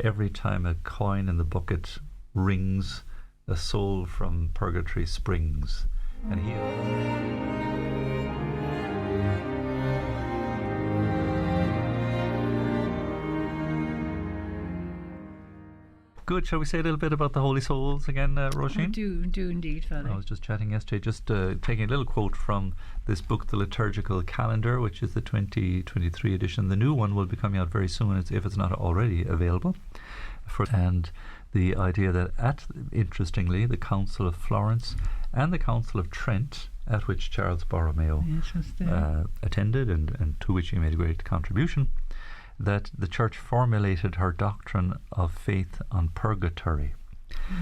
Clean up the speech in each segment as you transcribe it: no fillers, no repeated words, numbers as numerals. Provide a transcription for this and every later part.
every time a coin in the bucket rings, a soul from purgatory springs. And Good. Shall we say a little bit about the Holy Souls again, Roisin? Do indeed, Father. I was just chatting yesterday, just taking a little quote from this book, The Liturgical Calendar, which is the 2023 edition. The new one will be coming out very soon, if it's not already available. And the idea that interestingly, the Council of Florence and the Council of Trent, at which Charles Borromeo attended and to which he made a great contribution, that the Church formulated her doctrine of faith on purgatory.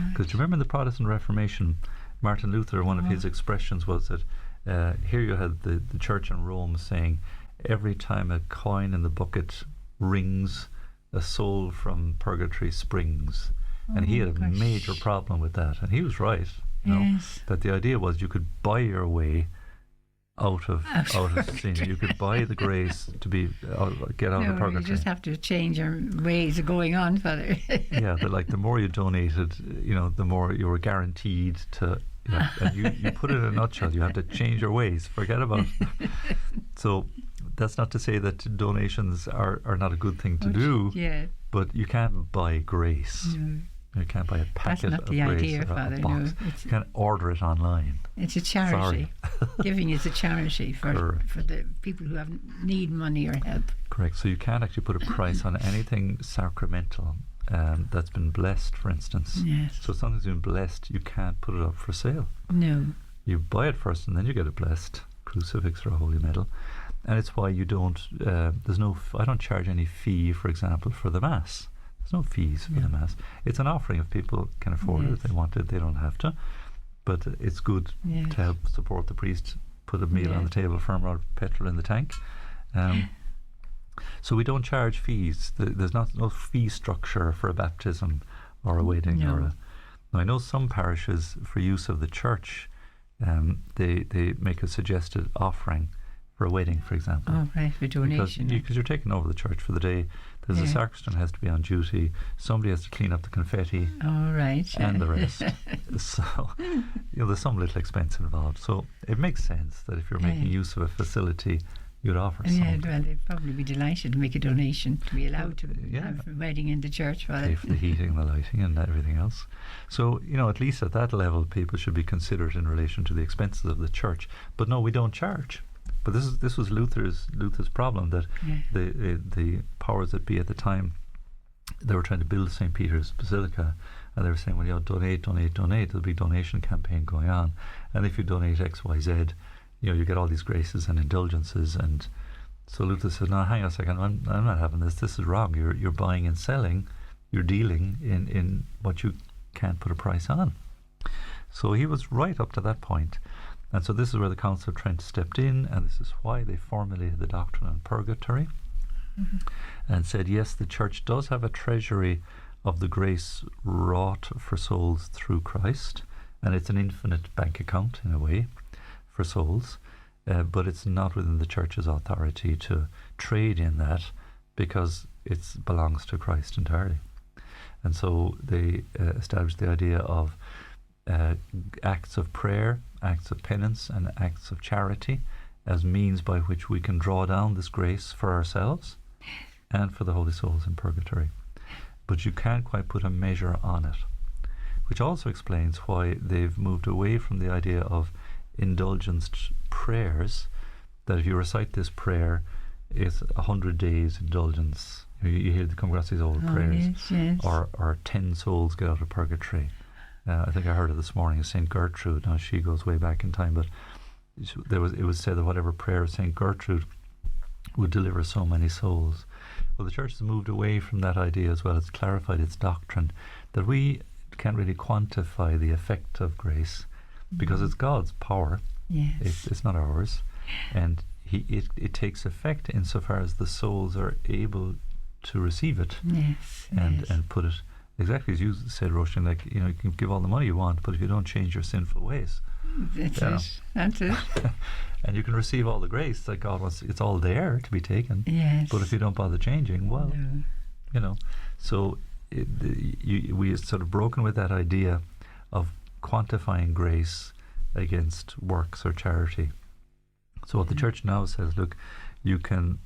Because remember in the Protestant Reformation, Martin Luther, one of his expressions was that here you had the Church in Rome saying, every time a coin in the bucket rings, a soul from purgatory springs. And he had a major problem with that. And he was right, you know, that the idea was you could buy your way out of sin. You could buy the grace to get out of purgatory. You just have to change your ways of going on, Father. Yeah, but like the more you donated, you know, the more you were guaranteed to. You know, and you put it in a nutshell. You have to change your ways. Forget about it. So that's not to say that donations are not a good thing to do. Yeah. But you can't buy grace. No. You can't buy a packet of grace. That's not the idea, Father. No, you can't order it online. It's a charity. Giving is a charity for the people who need money or help. Correct. So you can't actually put a price on anything sacramental that's been blessed, for instance. Yes. So something's been blessed, you can't put it up for sale. No. You buy it first and then you get a blessed crucifix or a holy medal. And it's why you don't, I don't charge any fee, for example, for the Mass. There's no fees for the Mass. It's an offering if people can afford it. If they want it, they don't have to. But it's good to help support the priest, put a meal on the table, firm out petrol in the tank. So we don't charge fees. There's no fee structure for a baptism or a wedding. Now I know some parishes, for use of the church, they make a suggested offering for a wedding, for example. Oh, right, for donation. Because you're taking over the church for the day. There's a sacristan has to be on duty. Somebody has to clean up the confetti. Oh, right. And the rest. So, there's some little expense involved. So it makes sense that if you're making use of a facility, you'd offer something. Well, they'd probably be delighted to make a donation to be allowed to have a wedding in the church. Pay for the heating, the lighting, and everything else. So, at least at that level, people should be considerate in relation to the expenses of the church. But no, we don't charge. But this was Luther's problem, that the powers that be at the time, they were trying to build St. Peter's Basilica, and they were saying, well, donate. There's a big donation campaign going on, and if you donate X, Y, Z, you get all these graces and indulgences. And so Luther said, no, hang on a second, I'm not having this. This is wrong. You're buying and selling. You're dealing in what you can't put a price on. So he was right up to that point. And so this is where the Council of Trent stepped in, and this is why they formulated the doctrine on purgatory, and said, yes, the Church does have a treasury of the grace wrought for souls through Christ, and it's an infinite bank account, in a way, for souls, but it's not within the Church's authority to trade in that, because it belongs to Christ entirely. And so they established the idea of acts of prayer, acts of penance, and acts of charity as means by which we can draw down this grace for ourselves and for the holy souls in purgatory. But you can't quite put a measure on it, which also explains why they've moved away from the idea of indulgenced prayers, that if you recite this prayer, it's 100 days indulgence. You hear the Congregation's old prayers, or 10 souls get out of purgatory. I think I heard it this morning of St. Gertrude. Now, she goes way back in time, but it was said that whatever prayer of St. Gertrude would deliver so many souls. Well, the Church has moved away from that idea as well. It's clarified its doctrine that we can't really quantify the effect of grace because it's God's power. Yes. It's not ours. And it takes effect insofar as the souls are able to receive it. Yes. And put it exactly as you said, Roisin, you can give all the money you want, but if you don't change your sinful ways, that's it. And you can receive all the grace that God wants. It's all there to be taken. Yes. But if you don't bother changing, well, so we sort of broken with that idea of quantifying grace against works or charity. So what the church now says, look, you can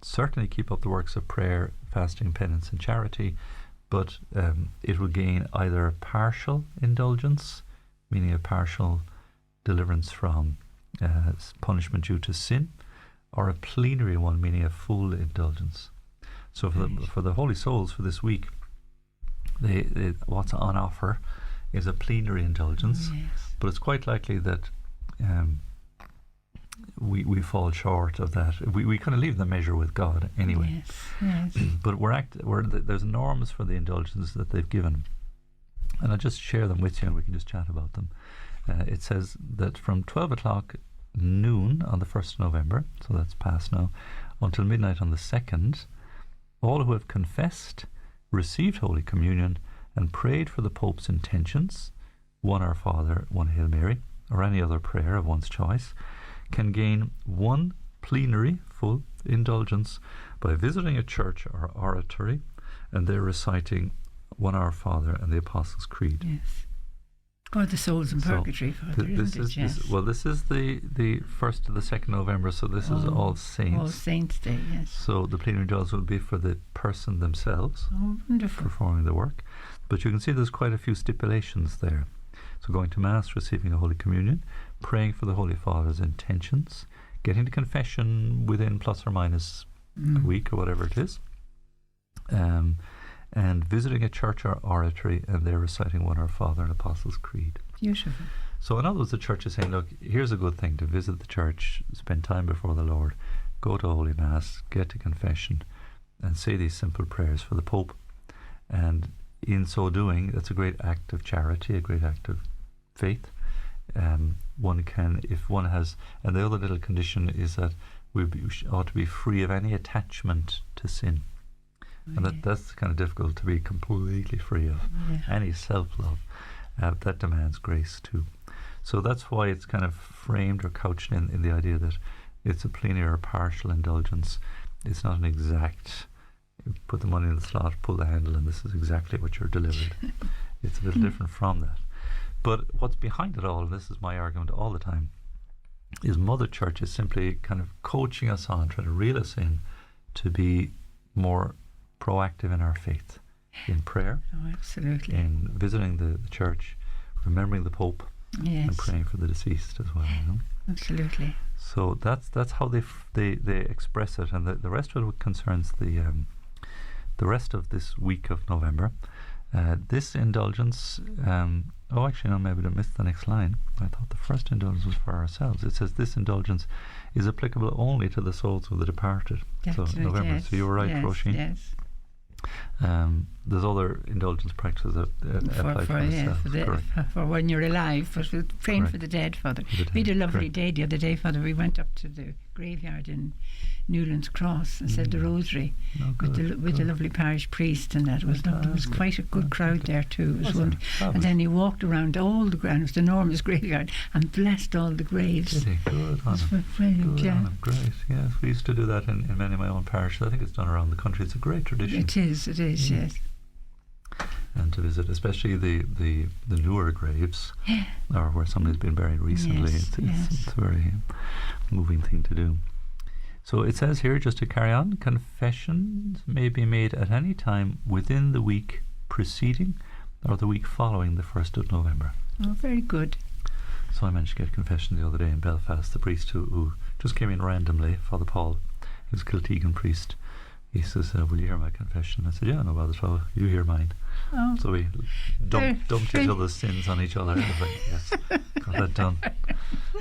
certainly keep up the works of prayer, fasting, penance and charity, but it will gain either a partial indulgence, meaning a partial deliverance from punishment due to sin, or a plenary one, meaning a full indulgence. So for the holy souls for this week, what's on offer is a plenary indulgence, but it's quite likely that we fall short of that. We kind of leave the measure with God anyway. But there's norms for the indulgences that they've given, and I'll just share them with you and we can just chat about them. It says that from 12 o'clock noon on the 1st of November, so that's past now, until midnight on the 2nd, all who have confessed, received Holy Communion and prayed for the Pope's intentions, one Our Father, one Hail Mary, or any other prayer of one's choice, can gain one plenary full indulgence by visiting a church or oratory and there reciting one Our Father and the Apostles' Creed. Yes. Or the souls in purgatory, Father, this is the 1st to the 2nd November, so this is All Saints. All Saints' Day, yes. So the plenary indulgence will be for the person themselves performing the work. But you can see there's quite a few stipulations there. So going to Mass, receiving a Holy Communion, praying for the Holy Father's intentions, getting to confession within plus or minus a week or whatever it is, and visiting a church or oratory and they're reciting one Our Father and Apostles' Creed. Beautiful. So in other words, the church is saying, look, here's a good thing to visit the church, spend time before the Lord, go to Holy Mass, get to confession and say these simple prayers for the Pope. And in so doing, that's a great act of charity, a great act of faith. One can, if one has, and the other little condition is that we ought to be free of any attachment to sin. And that's kind of difficult to be completely free of. Any self-love that demands grace too. So that's why it's kind of framed or couched in the idea that it's a plenary or partial indulgence. It's not an exact, put the money in the slot, pull the handle and this is exactly what you're delivered. It's a little different from that. But what's behind it all, and this is my argument all the time, is Mother Church is simply kind of coaching us on, trying to reel us in to be more proactive in our faith, in prayer, absolutely, in visiting the church, remembering the Pope, and praying for the deceased as well. Absolutely. So that's how they express it, and the rest of it concerns the rest of this week of November. This indulgence. Actually, no, maybe I missed the next line. I thought the first indulgence was for ourselves. It says this indulgence is applicable only to the souls of the departed. That's so November. Yes, so you were right, Roisin. Yes. There's other indulgence practices that apply for ourselves. For when you're alive, but praying for the dead, Father. We had a lovely day the other day, Father. We went up to the graveyard in Newlands Cross and said the rosary with the lovely parish priest, and that was lovely. There was quite a good crowd there too. It was wonderful. And then he walked around all the ground. It was an enormous graveyard and blessed all the graves. Did he? Good on him. Brilliant, good on him. Great. Yes, we used to do that in many of my own parishes. I think it's done around the country. It's a great tradition. It is. Yes. And to visit, especially the newer graves, or where somebody's been buried recently, it's a very moving thing to do. So it says here, just to carry on, confessions may be made at any time within the week preceding or the week following the 1st of November. Oh, very good. So I managed to get confession the other day in Belfast. The priest who just came in randomly, Father Paul, he was a Kiltegan priest. He says, will you hear my confession? I said, yeah, no bother at all. You hear mine. Oh. So we dumped each other's sins on each other. I was like, yes, got that done.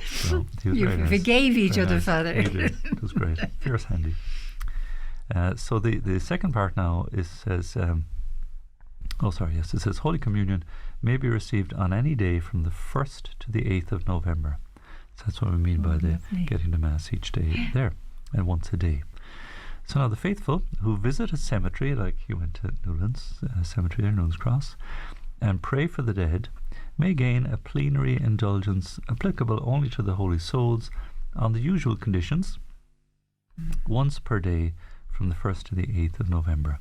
So you forgave each other, nice. Father. We did. It was great. Fierce handy. So the second part now says, it says Holy Communion may be received on any day from the 1st to the 8th of November. So that's what we mean by the getting to Mass each day there, and once a day. So now the faithful who visit a cemetery, like you went to Newlands Cemetery there, Newlands Cross, and pray for the dead, may gain a plenary indulgence applicable only to the holy souls on the usual conditions, once per day from the 1st to the 8th of November.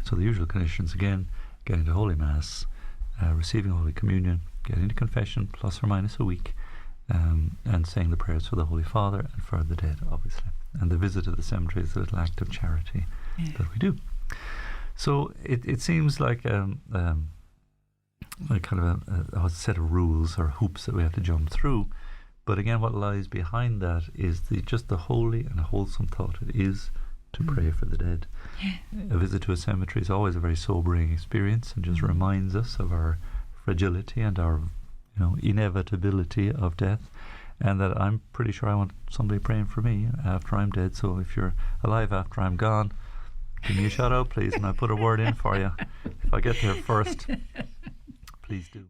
So the usual conditions, again, getting to Holy Mass, receiving Holy Communion, getting to confession plus or minus a week, and saying the prayers for the Holy Father and for the dead, obviously. And the visit to the cemetery is a little act of charity that we do. So it seems like a kind of a set of rules or hoops that we have to jump through. But again, what lies behind that is just the holy and wholesome thought it is to pray for the dead. A visit to a cemetery is always a very sobering experience and just reminds us of our fragility and our inevitability of death, and that I'm pretty sure I want somebody praying for me after I'm dead. So if you're alive after I'm gone, give me a shout out, please, and I'll put a word in for you. If I get there first, please do.